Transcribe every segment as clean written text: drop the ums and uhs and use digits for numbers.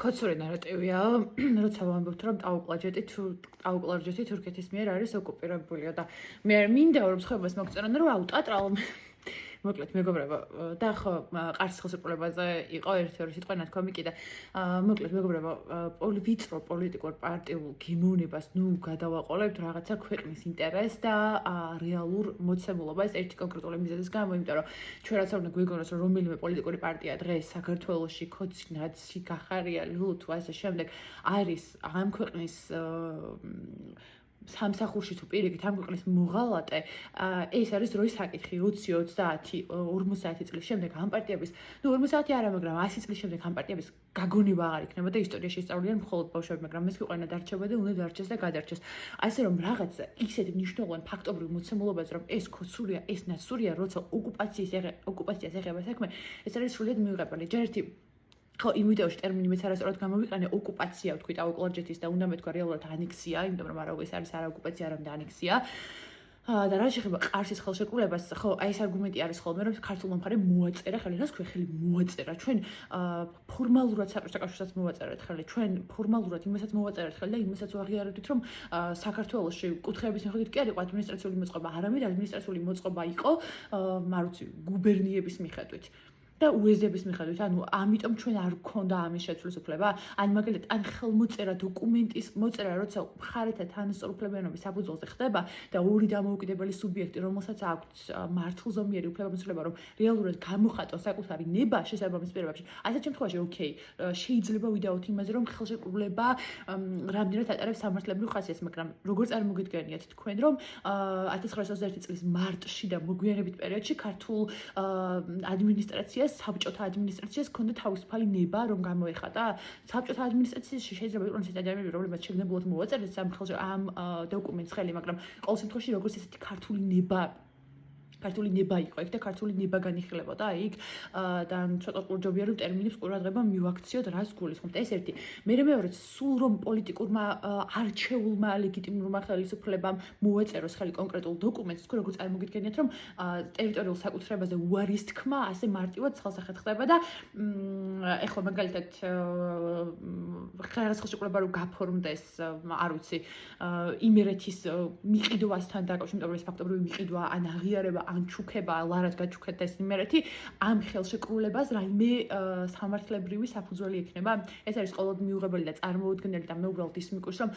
კოცური ნარატივია, როცა ვამბობთ, რომ ტაუკლარჯეთი თურქეთის მიერ არის ოკუპირებულია და მე მინდა რომ ხებას მოგწერან, რომ აუ ტატრალ მოკლედ მეგობრებო და ხო ყარსის ხელშეკრულებაზე იყო ერთ-ერთი სიტყვა ნათქვამი კიდე მოკლედ მეგობრებო ვიწრო პოლიტიკურ პარტიულ გემოვნებას გადავაყოლებთ რაღაცა ქვეყნის ინტერესს და რეალურ მოცემულობას ერთი კონკრეტული მიზეზის გამო, იმიტომ რომ ჩვენ რაც არ უნდა გვიგონოს რომ რომელიმე პოლიტიკური პარტია დღეს საქართველოში ქოცინაცი გახარიალი თუ ასე შემდეგ არის ამ ქვეყნის სამსახურში თუ პირიქით ამ ქვეყნის მოღალატე ეს არის დროის საკითხი 20, 30, 50 წლის შემდეგ ამ პარტიების 50 არა, მაგრამ 100 წლის შემდეგ ამ პარტიების გაგონება აღარ იქნება და ისტორიაში ისწავლიან მხოლოდ ბავშვები, მაგრამ ეს ქვეყანა დარჩება და უნდა დარჩეს და გადარჩეს. ასე რომ რაღაც ისეთ მნიშვნელოვან ფაქტობრივ მოცემულობაზე რომ ეს ქოცურია, ეს ნაცურია, როცა ოკუპაციას ეხება საქმე, ეს არის სრულიად მიუღებელი. ჯერ ერთი ხო, იმ ვიდეოში ტერმინი მეც არასწორად გამოვიყენე, ოკუპაცია ვთქვით, ტაუკლარჯეთის და უნდა მეთქვა რეალურად ანექსია, იმიტომ რომ არა ეს არის არა ოკუპაცია, არამედ ანექსია. და რა შეხება ყარსის ხელშეკრულებას, ხო, აი ეს არგუმენტი არის ხოლმე, რომ ქართულმა მხარემ მოაწერა ხელი, რას ქვია ხელი მოაწერა. ჩვენ ფორმალურად საკავშირსაც მოვაწერეთ ხელი, ჩვენ ფორმალურად იმასაც მოვაწერეთ ხელი და იმასაც ვაღიარებდით, რომ საქართველოში კუთხეების მიხედვით კი არ იყო ადმინისტრაციული მოწყობა, არამედ ადმინისტრაციული მოწყობა იყო, არ ვიცი, გუბერნიების მიხედვით. და უეზდების მიხედვით, ანუ ამიტომ ჩვენ არ გქონდა ამის შეცვლის უფლება, ან მაგალითად, ან ხელმოწერა დოკუმენტის მოწერა, როცა მხარეთა თანასწორუფლებიანობის საფუძველზე ხდება და ორი დამოუკიდებელი სუბიექტი, რომელსაც აქვს მართლზომიერი უფლებამოსილება, რომ რეალურად გამოხატოს საკუთარი ნება შესაბამის პირობებში. ასეთ შემთხვევაში, ოკეი, შეიძლება ვიდაოთ იმაზე, რომ ხელშეკრულება რამდენად ატარებს სამართლებრივ ხასიათს, მაგრამ როგორ წარმოგიდგენიათ თქვენ, რომ 1921 წლის მარტში და მოგვიანებით პერიოდში ქართულ ადმინისტრაციას საბჭოთა ადმინისტრაციას ჰქონდა თავისუფალი ნება, რომ გამოეხატა. საბჭოთა ადმინისტრაციაში შეიძლება იყოს ისეთი ადამიანები, რომლებმაც შეგნებულად მოვაწერეს ამ დოკუმენტს ხელი, მაგრამ ყოველ შემთხვევაში როგორც ესეთი ქართული ნება იყო იქ და ქართული ნება განიხილებოდა იქ და ცოტა ყურჯობია რომ ტერმინებს ყურადღება მივაქციოთ რას გულისხმობთ. ეს ერთი. მეორედ სულ რომ პოლიტიკურმა არჩეულმა ლეგიტიმურმა ხელისუფლებამ მოვაწეროს ხელი კონკრეტულ დოკუმენტს, თქვენ როგორ წარმოგიდგენიათ რომ ტერიტორიულ საკუთრებაზე უარის თქმა ასე მარტივად ხელსახედ ხდება და ეხლა მაგალითად ხარას ხელშეკრულება რომ გაფორმდეს, არ ვიცი, იმერეთის მიყიდვასთან დაკავშირებით, ეს ფაქტობრივი მიყიდვა ან აღიარება ან ჩუქება, ლარად გაჩუქდა ეს იმერეთი, ამ ხელშეკრულებას რაიმე სამართლებრივი საფუძველი ექნება. ეს არის ყოველდღე მიუღებელი და წარმოუდგენელი და მე უბრალოდ ის მიკურს, რომ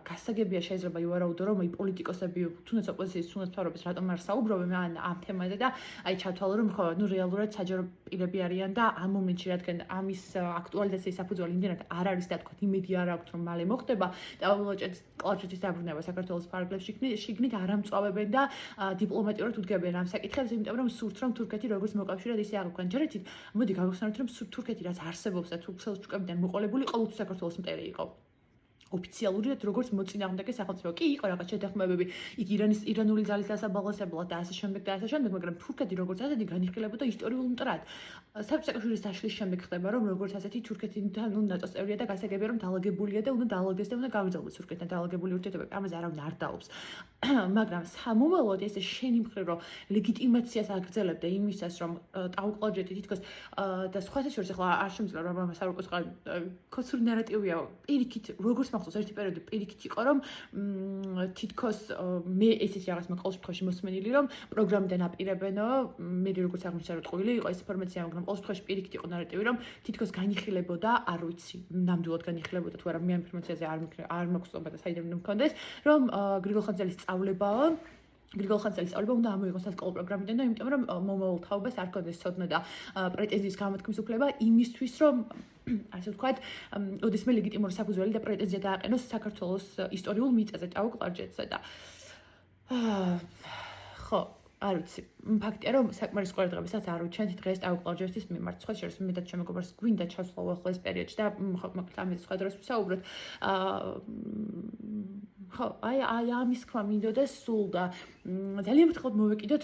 გასაგებია შეიძლება ივარაუდო, რომ აი პოლიტიკოსები, თუნდაც ოპოზიციის, თუნდაც მთავრობის რატომ არ საუბრობენ ამ თემაზე და აი ჩავთვალო, რომ ხო, რეალურად საჯარო პირები არიან და ამ მომენტში, რადგან ამის აქტუალიზაციის საფუძველი იმდენად არ არის და თქვა იმედი არ აქვს, რომ მალე მოხდება და ტაუკლარჯეთის დაბრუნება საქართველოს ფარგლებში შიგნით არ ამწვავებენ და დიპლომატიურად უდგებენ ამ საკითხებს, იმიტომ რომ სურთ რომ თურქეთი როგორც მოკავშირედ ისე აღვქვენ. ჯერეთით მოდი გავხსენოთ, რომ თურქეთი რაც არსებობს და თურქ-სელჩუკებიდან მოყოლებული ყოველთვის საქართველოს მტერი იყო. ოფიციალურად როგორც მოწინააღმდეგე სახელმწიფო კი იყო რაღაც შეთანხმებები, იქ ირანული ძალის დასაბალანსებლად და ასე შემდეგ, მაგრამ თურქეთი როგორც ასეთი განიხილებოდა ისტორიულ მტრად. საბჭოთა დაშლის შემდეგ ხდება, რომ როგორც ასეთი თურქეთთან ნატოს წევრია და გასაგებია, რომ დაალაგებულია და უნდა დაალაგდეს და უნდა გავიძალოს თურქეთთან დაალაგებული ურთიერთობები. ამაზე არავინ არ დაობს. მაგრამ სამომავლოდ ეს შენი მხრივ რომ ლეგიტიმაციას აგრძელებდა იმისას, რომ ტაუკლარჯეთი თითქოს და სხვათა შორის ახლა არ შემიძლია რომ ამას არ უყურე, კოცური ნარატივია, პირიქით როგორც მახსოვს ერთი პერიოდი პირიქით იყო რომ თითქოს მე ესეც რაღაც ყოველ შემთხვევაში მოსმენილი რომ პროგრამიდან აპირებენო მე როგორც აღმოჩნდა რომ ტყუილი იყო ეს ინფორმაცია, მაგრამ ყოველ შემთხვევაში პირიქით იყო ნარატივი რომ თითქოს განიხილებოდა, არ ვიცი, ნამდვილად განიხილებოდა თუ არა მე ამ ინფორმაციაზე არ მაქვს წობა და საიდან უნდა მქონდეს, რომ გრიგოლ ხანძელის სწავლებაა გრიგოლ ხანძელის სწავლება უნდა ამოიღოს სკოლა პროგრამიდან და იმიტომ რომ მომავალ თაობას არ ქონდეს ცოდნა და პრეტენზიის გამოთქმის უფლება იმისთვის რომ ასე ვთქვათ, ოდესმე ლეგიტიმური საფუძველი და პრეტენზია დააყენოს საქართველოს ისტორიულ მიწაზე ტაუკლარჯეთზე და ხო, არ ვიცი, ფაქტია რომ საკმარის ყურადღებასაც არ უჩენთ დღეს ტაუკლარჯეთის მიმართ. სხვა შორის მე და ჩემი მეგობრებს გვინდა ჩავსვლავ ახლა ეს პერიოდში და მოკლედ ამის სხვა დროს ვსაუბროთ. ხო, აი ამის თქვა მინდოდა სულ და ძალიან ფრთხილად მოვეკიდოთ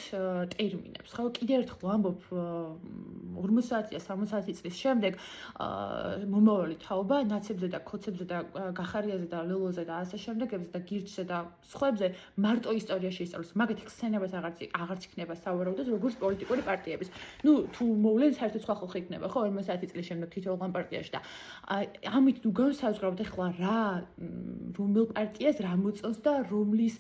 ტერმინებს, ხო? კიდევ ერთხელ ვამბობ 50-60 წლის შემდეგ მომავალი თაობა ნაცებზე და ქოცებზე და გახარიაზე და ლელოზე და ასე შემდეგებზე და გირჩზე და სხვებზე მარტო ისტორიაში ისწავლოს. მაგათი ხსენებას აღარც იქნება სავარაუდოდ როგორც პოლიტიკური პარტიების. ნუ თუ მოვლენ საერთოდ სხვა ხალხი იქნება, ხო? 50 წლის შემდეგ თითოეულ პარტიაში და ამით ნუ განსაზღვრავთ ახლა რა რომელ პარტიას რა მოწონს და რომლის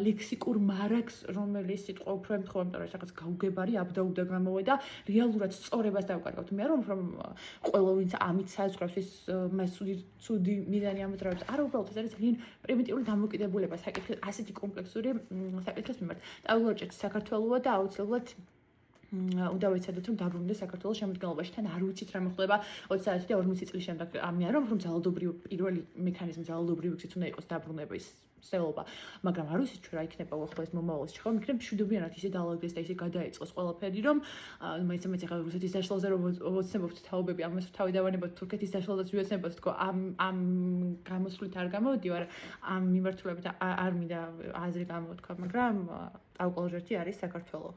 ლექსიკურ მარაგს რომელი სიტყვა უფრო ემთხვევა, იმიტომ რომ ეს რაღაც გაუგებარი აბდაუდა გამოვიდა, რეალურად სწორებას დავკარგავთ. მე რომ ყველა ვინც ამით საზღვრავს ის მას ცუდი მიზანი ამოძრავებს. არა, უბრალოდ ეს არის ძალიან პრიმიტიული დამოკიდებულება საკითხის ასეთი კომპლექსური საკითხის მიმართ. დაულოჭეთ საქართველოა და აუცილებლად უნდა ვიცადოთ რომ დაბრუნდეს საქართველოს შემადგენლობაში. თან არ ვიცით რა მოხდება 30 და 40 წლის შემდეგ. ამია რომ ძალადობრივი პირველი მექანიზმი ძალადობრივი გზით უნდა იყოს დაბრუნება სელობა, მაგრამ არ ვიცით რა იქნება ახლა ეს მომავალში, ხო? მიქნებ მშვიდობიანად ისე დაალაგდეს და ისე გადაეწყოს ყველაფერი, რომ მაინც ახლა რუსეთის დაშლაზე რომ ვოცნებობთ თაობები, ამას თავი დავანებოთ თურქეთის დაშლაზეც ვიოცნებოთ, თქო, ამ გამოსვლით არ გამოვდივარ, ამ მიმართულებით არ მინდა აზრი გამოვთქვა, მაგრამ ტავკოლჟერთი არის საქართველო.